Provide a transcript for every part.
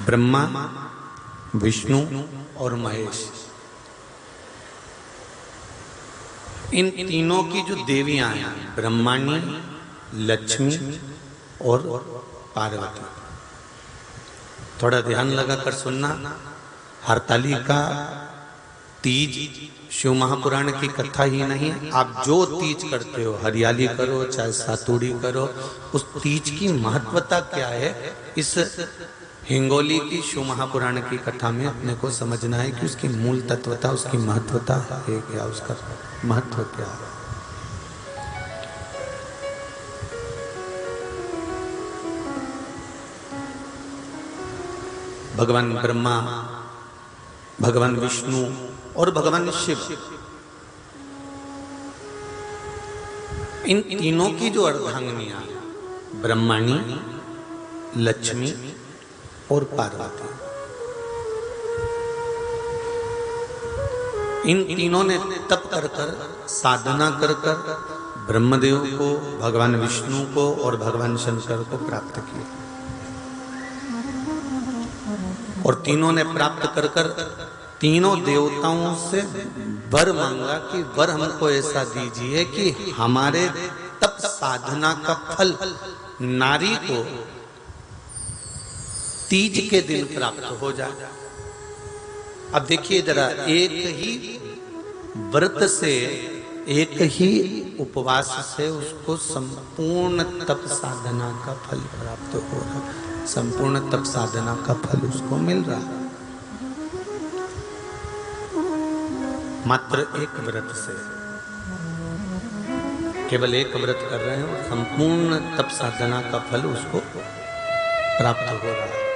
ब्रह्मा, विष्णु और महेश, इन तीनों की जो देवियां हैं, ब्रह्माणी, लक्ष्मी और पार्वती। थोड़ा ध्यान लगाकर सुनना। हरतालिका तीज शिव महापुराण की कथा ही नहीं है। आप जो तीज करते हो, हरियाली करो चाहे सातुड़ी करो, उस तीज की महत्वता क्या है, इस हिंगोली की शिव महापुराण की कथा में अपने को समझना है कि उसकी मूल तत्वता, उसकी महत्वता है क्या, उसका महत्व क्या है। भगवान ब्रह्मा, भगवान विष्णु और भगवान शिव, इन तीनों की जो अर्धांगिनियां, ब्रह्माणी, लक्ष्मी और पार्वती, इन तीनों ने तप कर कर, साधना कर कर ब्रह्मदेव को, भगवान विष्णु को और भगवान शंकर को प्राप्त किया। और तीनों ने प्राप्त कर कर तीनों देवताओं से वर मांगा कि वर हमको ऐसा दीजिए कि हमारे तप साधना का फल नारी को तीज के दिन प्राप्त हो जाए। अब देखिए जरा, एक ही व्रत से, एक ही उपवास से उसको संपूर्ण तप साधना का फल प्राप्त हो रहा, संपूर्ण तप साधना का फल उसको मिल रहा है मात्र एक व्रत से। केवल एक व्रत कर रहे हैं और संपूर्ण तप साधना का फल उसको प्राप्त हो रहा है।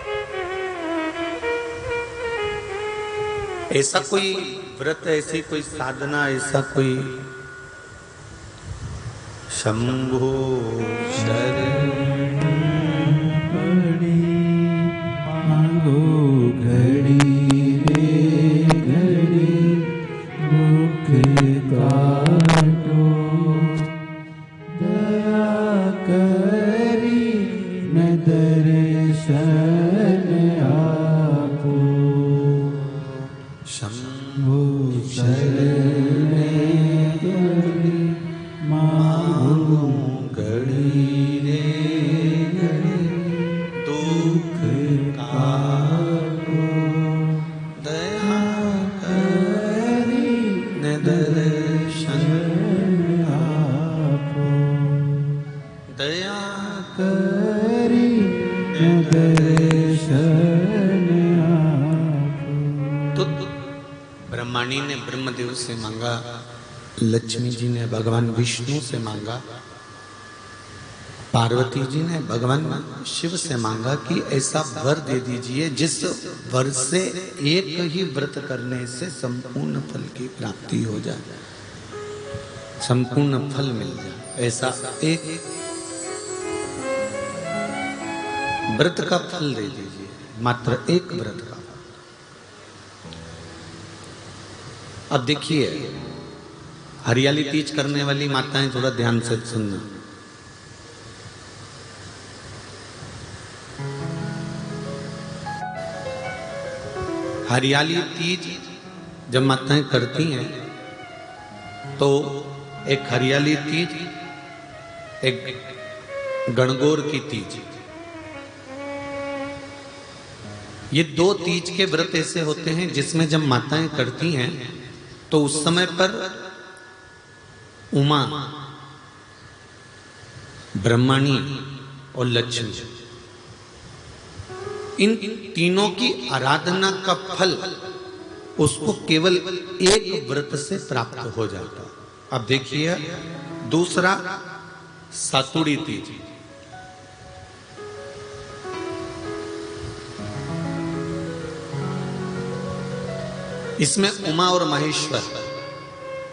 ऐसा कोई व्रत, ऐसी कोई साधना, ऐसा कोई शंभो शरण घड़ी रे घड़ी दुख काटो, दया करी न दर्शन आपो, शंभो शरण घड़ी मांगो घड़ी रे घड़ी दुख काटो, दया करी न दर्शन आपो, दया करी न दर्शन आपो। तो ब्रह्माणी ने ब्रह्मदेव से मांगा, लक्ष्मी जी ने भगवान विष्णु से मांगा, पार्वती जी ने भगवान शिव से मांगा कि ऐसा वर दे दीजिए जिस वर से एक ही व्रत करने से संपूर्ण फल की प्राप्ति हो जाए, संपूर्ण फल मिल जाए। ऐसा एक व्रत का फल दे दीजिए, मात्र एक व्रत का। अब देखिए, हरियाली तीज करने वाली माताएं थोड़ा ध्यान से सुनना। हरियाली तीज जब माताएं करती हैं तो एक हरियाली तीज, एक गणगौर की तीज, ये दो तीज के व्रत ऐसे होते हैं जिसमें जब माताएं करती हैं तो उस समय पर उमा, ब्रह्माणी और लक्ष्मी, इन तीनों की आराधना का फल उसको केवल एक व्रत से प्राप्त हो जाता। अब देखिए दूसरा, सातुड़ी तीज। इसमें उमा और महेश्वर,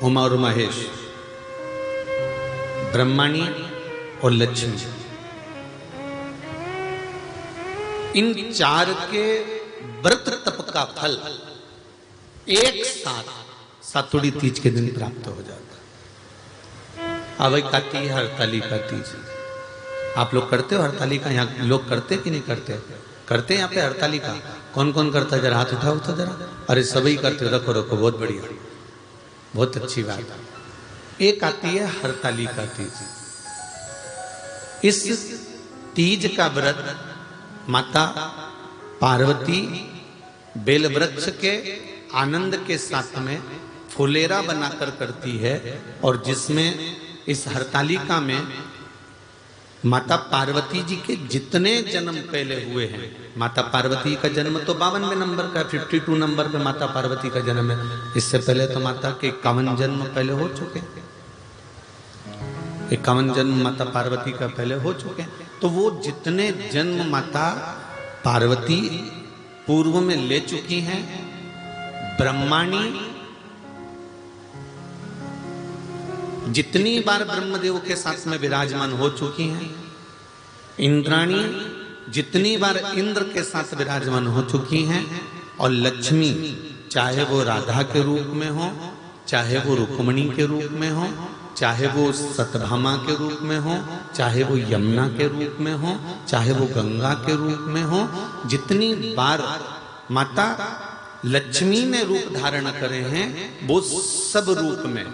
उमा और महेश, ब्रह्माणी और लक्ष्मी, इन चार के व्रत तप का फल एक साथ सातुड़ी तीज के दिन प्राप्त हो जाता। अब एक आती है हरतालिका तीज। आप लोग करते हो हरतालिका? यहाँ लोग करते कि नहीं करते? करते हैं यहाँ पे हरतालिका? कौन कौन करता है? जरा हाथ उठाओ तो जरा। अरे सभी करते हो, रखो रखो, बहुत बढ़िया, बहुत अच्छी बात। एक आती है हरतालिका तीज। इस तीज का व्रत माता पार्वती बेल वृक्ष के आनंद के साथ में फुलेरा बनाकर करती है, और जिसमें इस हरतालिका में माता पार्वती जी के जितने जन्म पहले हुए हैं, माता पार्वती का जन्म तो 52वें नंबर का, 52 नंबर पे माता पार्वती का जन्म है। इससे पहले तो माता के 51 जन्म पहले हो चुके हैं, 51 जन्म माता पार्वती का पहले हो चुके हैं। तो वो जितने जन्म माता पार्वती पूर्व में ले चुकी हैं, ब्रह्माणी जितनी बार ब्रह्मदेव के साथ में विराजमान हो चुकी हैं, इंद्राणी जितनी बार इंद्र के साथ विराजमान हो चुकी हैं, और लक्ष्मी चाहे वो राधा के रूप में हो, चाहे वो रुक्मणी के रूप में हो, चाहे वो सतभामा के रूप में हो, चाहे वो यमुना के रूप में हो, चाहे वो गंगा के रूप में हो, जितनी बार माता लक्ष्मी ने रूप धारण करे हैं वो सब रूप में,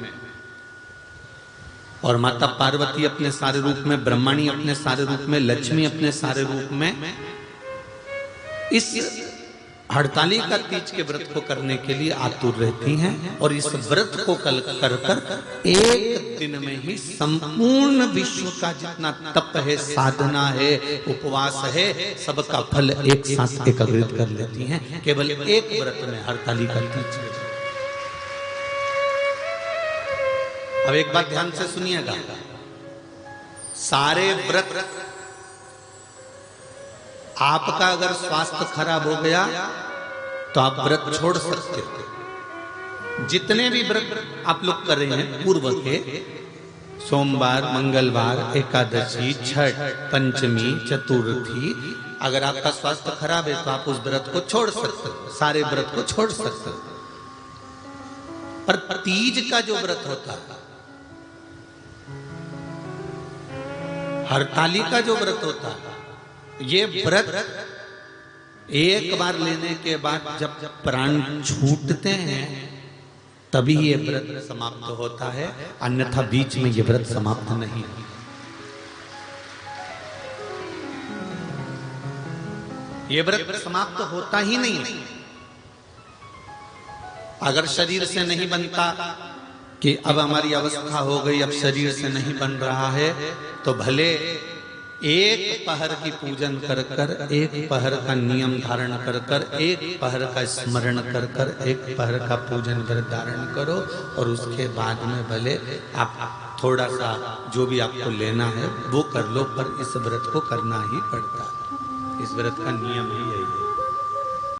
और माता पार्वती अपने सारे रूप में, ब्रह्माणी अपने सारे रूप में, लक्ष्मी अपने सारे रूप में इस हरतालिका तीज के व्रत को करने के लिए आतुर रहती हैं। और इस व्रत को कर कर एक दिन में ही संपूर्ण विश्व का जितना तप है, साधना है, उपवास है, सबका फल एक साथ एकत्रित कर लेती हैं केवल एक व्रत में, हरतालिका तीज के। अब एक बात ध्यान से सुनिएगा, सारे व्रत आपका अगर स्वास्थ्य खराब हो गया तो आप व्रत छोड़ सकते हो। जितने भी व्रत आप लोग कर रहे हैं पूर्व के, सोमवार, मंगलवार, एकादशी, छठ, पंचमी, चतुर्थी, अगर आपका स्वास्थ्य खराब है तो आप उस व्रत को छोड़ सकते हो, सारे व्रत को छोड़ सकते हो। पर तीज का जो व्रत होता है, हरतालिका जो व्रत होता है, ये व्रत एक बार लेने के बाद जब प्राण छूटते हैं तभी ये व्रत समाप्त होता है, अन्यथा बीच में ये व्रत समाप्त नहीं। ये व्रत समाप्त होता ही नहीं। अगर शरीर से नहीं बनता कि अब हमारी अवस्था हो गई, अब शरीर से नहीं बन रहा है, तो भले एक पहर की पूजन कर कर, एक पहर का नियम धारण कर कर, एक पहर का स्मरण कर कर, एक पहर का पूजन कर धारण करो, और उसके बाद में भले आप थोड़ा सा जो भी आपको लेना है वो कर लो, पर इस व्रत को करना ही पड़ता है। इस व्रत का नियम ही यही है।